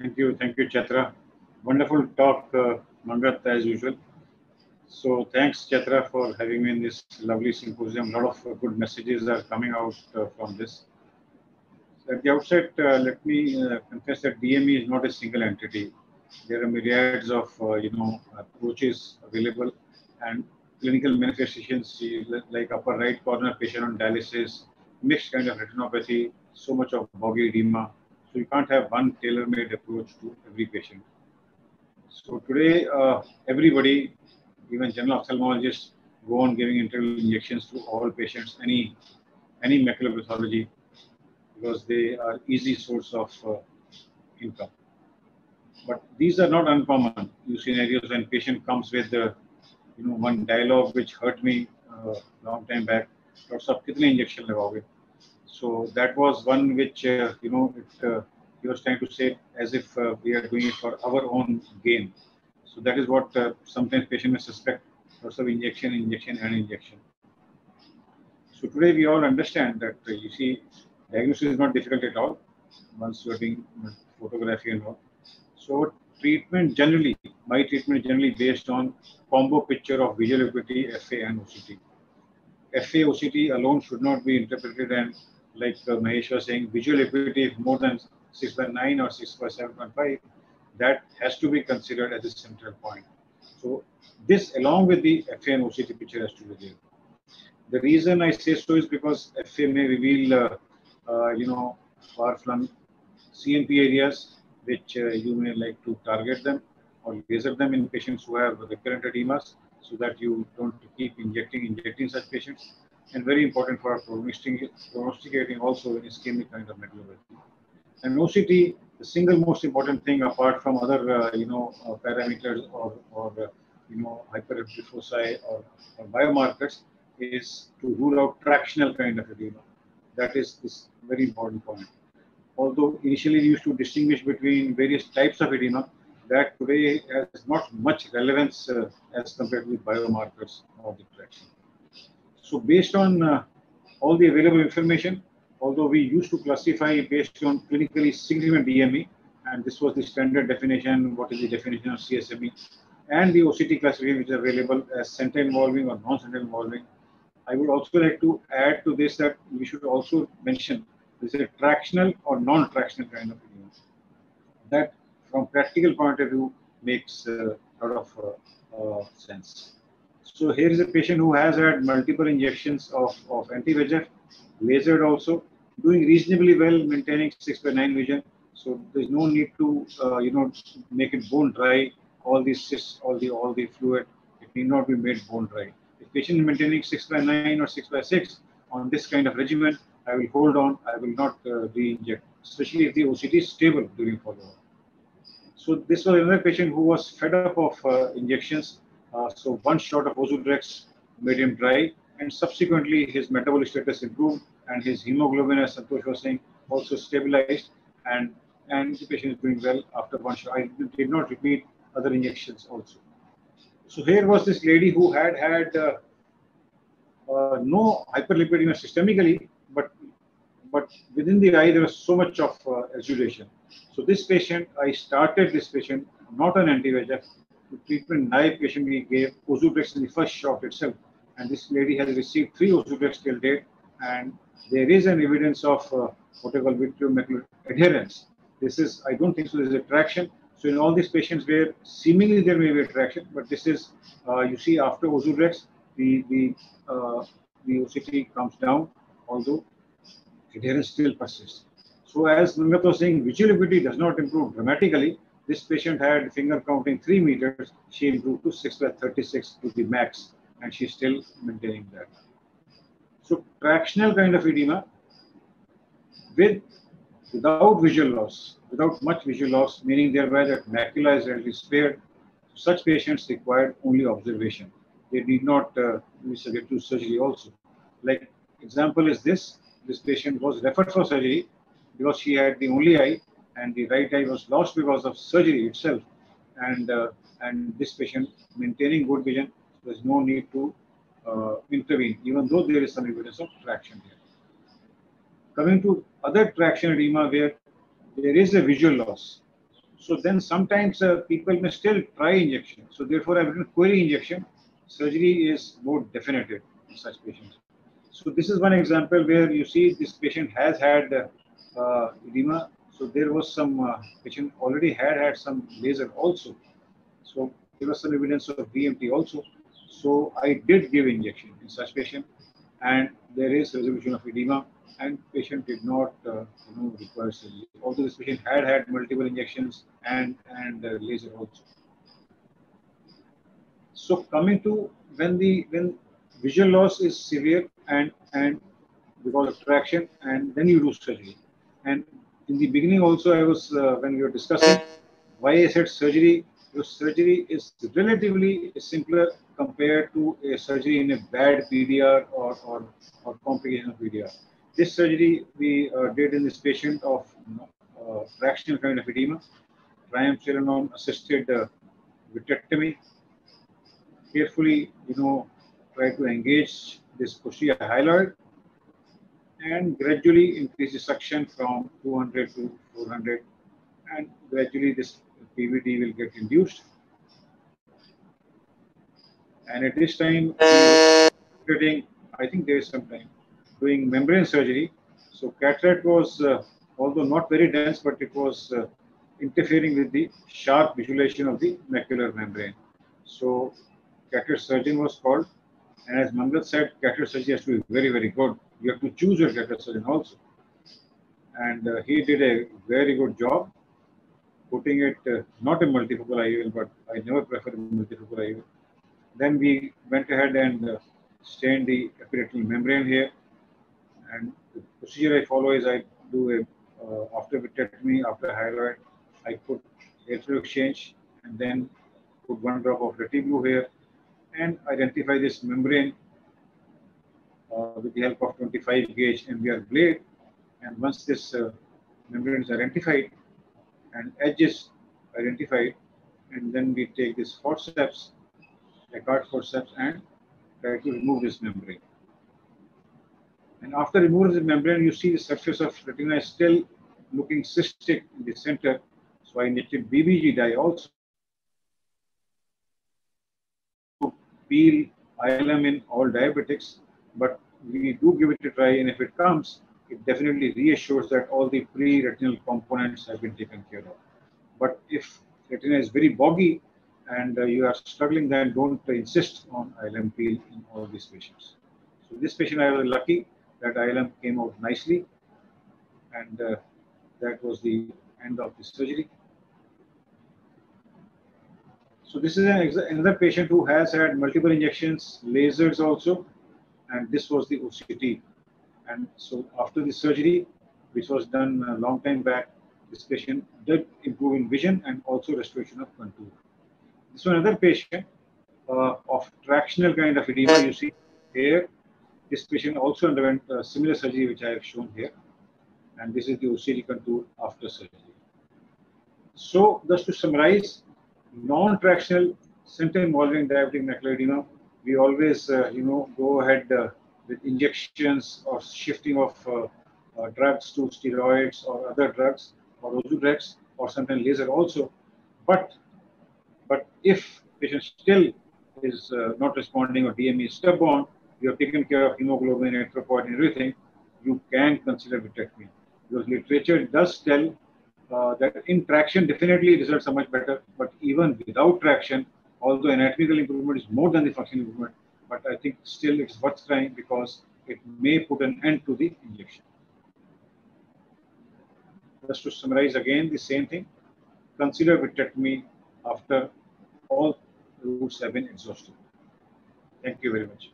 Thank you, Chatra. Wonderful talk, Mangat, as usual. So thanks, Chatra, for having me in this lovely symposium. A lot of good messages are coming out from this. So at the outset, let me confess that DME is not a single entity. There are myriads of approaches available, and clinical manifestations like upper right corner patient on dialysis, mixed kind of retinopathy, so much of boggy edema. So you can't have one tailor-made approach to every patient. So today, everybody, even general ophthalmologists, go on giving interval injections to all patients, any macular pathology, because they are easy source of income. But these are not uncommon. You scenarios when patient comes with one dialogue which hurt me long time back. Lots of kitne injection लगाओगे? So that was one which he was trying to say as if we are doing it for our own gain. So that is what sometimes patient may suspect. Lots of injection, and injection. So today we all understand that you see, diagnosis is not difficult at all once you are doing photography and all. So treatment generally, my treatment is generally based on combo picture of visual acuity, FA and OCT. FA OCT alone should not be interpreted, and like Mahesh was saying, visual acuity if more than 6/9 or 6/7.5, that has to be considered as a central point. So this along with the FA and OCT picture has to be there. The reason I say so is because FA may reveal, far-flung CNP areas which you may like to target them or laser them in patients who have recurrent edemas, so that you don't keep injecting such patients. And very important for prognosticating also in ischemic kind of maculopathy. And OCT, the single most important thing apart from other parameters or hyperactive foci or biomarkers is to rule out tractional kind of edema. That is this very important point. Although initially we used to distinguish between various types of edema, that today has not much relevance as compared with biomarkers or the traction. So based on all the available information, although we used to classify based on clinically significant DME, and this was the standard definition, what is the definition of CSME, and the OCT classification which is available as center involving or non-center involving. I would also like to add to this that we should also mention this is a tractional or non-tractional kind of edema. That from practical point of view makes a lot of sense. So here is a patient who has had multiple injections of anti-VEGF, lasered also, doing reasonably well, maintaining 6/9 vision. So there's no need to make it bone dry. All these cysts, all the fluid, it need not be made bone dry. If patient is maintaining 6/9 or 6/6 on this kind of regimen, I will hold on. I will not re-inject, especially if the OCT is stable during follow-up. So this was another patient who was fed up of injections. So one shot of Ozurdex made him dry, and subsequently his metabolic status improved, and his hemoglobin, as Santosh was saying, also stabilized, and the patient is doing well after one shot. I did not repeat other injections also. So here was this lady who had no hyperlipidemia systemically, but within the eye there was so much of exudation. So this patient, I started this patient not on anti-VEGF. The treatment naive patient we gave Ozurdex in the first shot itself, and this lady has received 3 Ozurdex till date, and there is an evidence of what I call vitreomacular adherence. This is, I don't think so, there is a traction. So in all these patients where seemingly there may be a traction, but this is, you see after Ozurdex, the OCT comes down, although adherence still persists. So as Mangat was saying, visual acuity does not improve dramatically. This patient had finger counting 3 meters. She improved to 6/36 to the max, and she's still maintaining that. So tractional kind of edema without visual loss, without much visual loss, meaning thereby that macula is relatively spared. Such patients require only observation. They need not be subject to surgery also. Like example is this. This patient was referred for surgery because she had the only eye, and the right eye was lost because of surgery itself. And this patient maintaining good vision, there's no need to intervene, even though there is some evidence of traction here. Coming to other traction edema where there is a visual loss. So then sometimes people may still try injection. So therefore, I've written query injection. Surgery is more definitive in such patients. So this is one example where you see this patient has had edema. So there was some patient already had some laser also. So there was some evidence of DMT also. So I did give injection in such patient, and there is resolution of edema, and patient did not require surgery. Although this patient had multiple injections and laser also. So coming to when visual loss is severe and because of traction, and then you do surgery. And in the beginning also, I was when we were discussing why I said surgery. Because surgery is relatively simpler compared to a surgery in a bad PDR or complication of PDR. This surgery we did in this patient of fractional kind of edema, triamcinolone assisted vitrectomy. Carefully, try to engage this posterior hyaloid and gradually increase the suction from 200 to 400, and gradually this PVD will get induced. And at this time, I think there is some time, doing membrane surgery. So cataract was, although not very dense, but it was interfering with the sharp visualization of the macular membrane. So cataract surgeon was called. And as Mangat said, cataract surgery has to be very, very good. You have to choose your cataract surgeon also. And he did a very good job putting it not a multifocal IOL, but I never prefer multifocal IOL. Then we went ahead and stained the epiretinal membrane here. And the procedure I follow is I do a after vitrectomy, after hyaloid, I put electrode exchange and then put 1 drop of Retiblue here and identify this membrane with the help of 25 gauge MBR blade. And once this membrane is identified and edges identified, and then we take this forceps, Eckhart forceps, and try to remove this membrane. And after removing the membrane, you see the surface of retina is still looking cystic in the center. So I injected BBG dye also to peel ILM in all diabetics, but we do give it a try, and if it comes, it definitely reassures that all the pre-retinal components have been taken care of. But if retina is very boggy and you are struggling, then don't insist on ILM peel in all these patients. So this patient, I was lucky that ILM came out nicely, and that was the end of the surgery. So this is another patient who has had multiple injections, lasers also, and this was the OCT. And so after the surgery, which was done a long time back, this patient did improve in vision and also restoration of contour. This was another patient of tractional kind of edema. You see here, this patient also underwent similar surgery, which I have shown here. And this is the OCT contour after surgery. So just to summarize, non-tractional center involving diabetic macular edema, we always go ahead with injections or shifting of drugs to steroids or other drugs or Ozu drugs or sometimes laser also. But if patient still is not responding or DME is stubborn, you have taken care of hemoglobin, erythropoietin, and everything, you can consider vitrectomy. Because literature does tell that in traction, definitely results are much better, but even without traction, although anatomical improvement is more than the functional improvement, but I think still it's worth trying because it may put an end to the injection. Just to summarize again, the same thing, consider vitrectomy after all routes have been exhausted. Thank you very much.